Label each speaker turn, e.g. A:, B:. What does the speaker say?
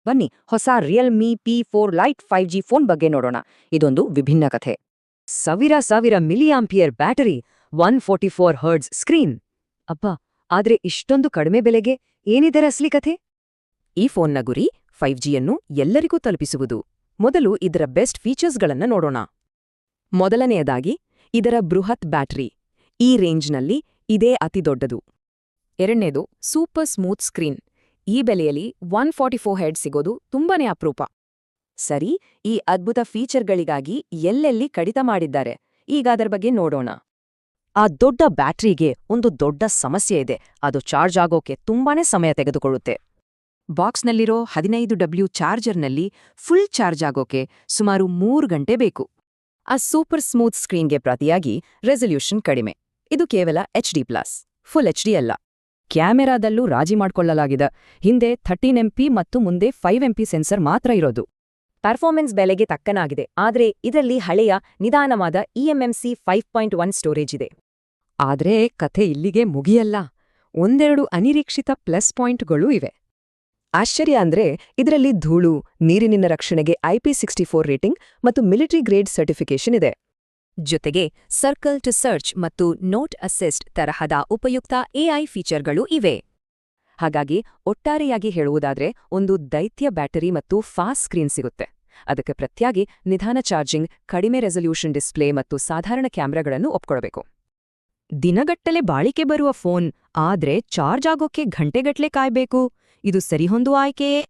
A: ಬನ್ನಿ ಹೊಸ Realme P4 light 5G phone ಬಗ್ಗೆ ನೋಡೋಣ. ಇದೊಂದು ವಿಭಿನ್ನ ಕಥೆ. ಸಾವಿರ ಮಿಲಿಯಾಂಪಿಯರ್ ಬ್ಯಾಟರಿ, 144 ಹರ್ಟ್ಜ್ ಸ್ಕ್ರೀನ್. ಅಬ್ಬಾ, ಆದ್ರೆ ಇಷ್ಟೊಂದು ಕಡಿಮೆ ಬೆಲೆಗೆ ಏನಿದರ ಅಸ್ಲಿ ಕಥೆ?
B: ಈ ಫೋನ್ನ ಗುರಿ 5Gಯನ್ನು ಎಲ್ಲರಿಗೂ ತಲುಪಿಸುವುದು. ಮೊದಲು ಇದರ ಬೆಸ್ಟ್ ಫೀಚರ್ಸ್ಗಳನ್ನ ನೋಡೋಣ. ಮೊದಲನೆಯದಾಗಿ ಇದರ ಬೃಹತ್ ಬ್ಯಾಟರಿ. ಈ ರೇಂಜ್ನಲ್ಲಿ ಇದೇ ಅತಿದೊಡ್ಡದು. ಎರಡನೇದು ಸೂಪರ್ ಸ್ಮೂತ್ ಸ್ಕ್ರೀನ್. ಈ ಬೆಲೆಯಲ್ಲಿ 144 ಹೆಡ್ ಸಿಗೋದು ತುಂಬಾನೇ ಅಪರೂಪ.
A: ಸರಿ, ಈ ಅದ್ಭುತ ಫೀಚರ್ಗಳಿಗಾಗಿ ಎಲ್ಲೆಲ್ಲಿ ಕಡಿತ ಮಾಡಿದ್ದಾರೆ, ಈಗ ಅದರ ಬಗ್ಗೆ ನೋಡೋಣ.
B: ಆ ದೊಡ್ಡ ಬ್ಯಾಟರಿಗೆ ಒಂದು ದೊಡ್ಡ ಸಮಸ್ಯೆ ಇದೆ. ಅದು ಚಾರ್ಜ್ ಆಗೋಕೆ ತುಂಬಾನೇ ಸಮಯ ತೆಗೆದುಕೊಳ್ಳುತ್ತೆ. ಬಾಕ್ಸ್ನಲ್ಲಿರೋ 15W ಚಾರ್ಜರ್ನಲ್ಲಿ ಫುಲ್ ಚಾರ್ಜ್ ಆಗೋಕೆ ಸುಮಾರು 3 ಗಂಟೆ ಬೇಕು. ಆ ಸೂಪರ್ ಸ್ಮೂತ್ ಸ್ಕ್ರೀನ್ಗೆ ಪ್ರತಿಯಾಗಿ ರೆಸಲ್ಯೂಷನ್ ಕಡಿಮೆ. ಇದು ಕೇವಲ HD+, ಫುಲ್ HD ಅಲ್ಲ. ಕ್ಯಾಮೆರಾದಲ್ಲೂ ರಾಜಿ ಮಾಡ್ಕೊಳ್ಳಲಾಗಿದೆ. ಹಿಂದೆ 13MP ಮತ್ತು ಮುಂದೆ 5MP ಸೆನ್ಸರ್ ಮಾತ್ರ ಇರೋದು.
A: ಪರ್ಫಾರ್ಮೆನ್ಸ್ ಬೆಲೆಗೆ ತಕ್ಕನಾಗಿದೆ, ಆದರೆ ಇದರಲ್ಲಿ ಹಳೆಯ ನಿಧಾನವಾದ eMMC 5.1 ಸ್ಟೋರೇಜ್ ಇದೆ.
B: ಆದ್ರೆ ಕಥೆ ಇಲ್ಲಿಗೆ ಮುಗಿಯಲ್ಲ. ಒಂದೆರಡು ಅನಿರೀಕ್ಷಿತ ಪ್ಲಸ್ ಪಾಯಿಂಟ್ಗಳೂ ಇವೆ. ಆಶ್ಚರ್ಯ ಅಂದ್ರೆ ಇದರಲ್ಲಿ ಧೂಳು, ನೀರಿನಿಂದ ರಕ್ಷಣೆಗೆ IP64 ರೇಟಿಂಗ್ ಮತ್ತು ಮಿಲಿಟರಿ ಗ್ರೇಡ್ ಸರ್ಟಿಫಿಕೇಶನ್ ಇದೆ. ಜೊತೆಗೆ ಸರ್ಕಲ್ ಟು ಸರ್ಚ್ ಮತ್ತು ನೋಟ್ ಅಸಿಸ್ಟ್ ತರಹದ ಉಪಯುಕ್ತ AI ಫೀಚರ್ಗಳು ಇವೆ. ಹಾಗಾಗಿ ಒಟ್ಟಾರೆಯಾಗಿ ಹೇಳುವುದಾದ್ರೆ ಒಂದು ದೈತ್ಯ ಬ್ಯಾಟರಿ ಮತ್ತು ಫಾಸ್ಟ್ ಸ್ಕ್ರೀನ್ ಸಿಗುತ್ತೆ. ಅದಕ್ಕೆ ಪ್ರತ್ಯಾಗಿ ನಿಧಾನ ಚಾರ್ಜಿಂಗ್, ಕಡಿಮೆ ರೆಸಲ್ಯೂಷನ್ ಡಿಸ್ಪ್ಲೇ ಮತ್ತು ಸಾಧಾರಣ ಕ್ಯಾಮೆರಾಗಳನ್ನು ಒಪ್ಕೊಳ್ಬೇಕು. ದಿನಗಟ್ಟಲೆ ಬಾಳಿಕೆ ಬರುವ ಫೋನ್, ಆದ್ರೆ ಚಾರ್ಜ್ ಆಗೋಕೆ ಗಂಟೆಗಟ್ಲೆ ಕಾಯ್ಬೇಕು. ಇದು ಸರಿಹೊಂದುವ ಆಯ್ಕೆಯೇ?